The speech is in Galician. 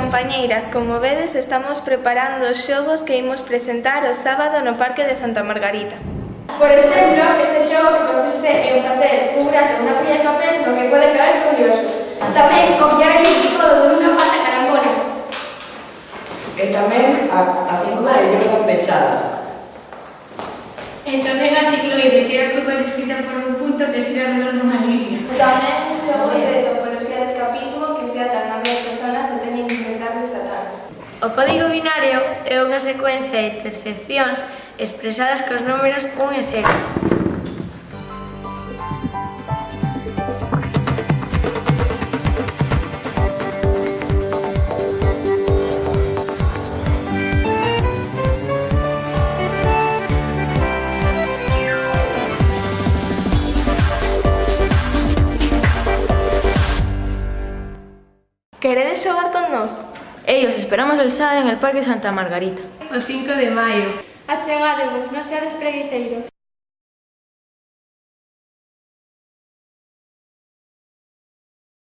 compañeiras, como vedes, estamos preparando os xogos que imos presentar o sábado no Parque de Santa Margarita. Por exemplo, este xogo consiste en facer un gato unha folla de papel no que pode caer curioso. Tamén o pillar el equipo donde nunca falta carambola. E tamén a curva de Jordan pechada. E tamén a cicloide, que é a curva descrita por un punto que será redonda unha línea. Tamén un xogo de topoloxía de escapismo que se atan a 2 personas e teñen que intentar desatarse. O código binario é unha secuencia de interseccións expresadas cos números 1 e 0. Queredes xogar con nós? Os esperamos el sábado en el Parque Santa Margarita. O 5 de maio. Achegadevos, non seades preguiceiros.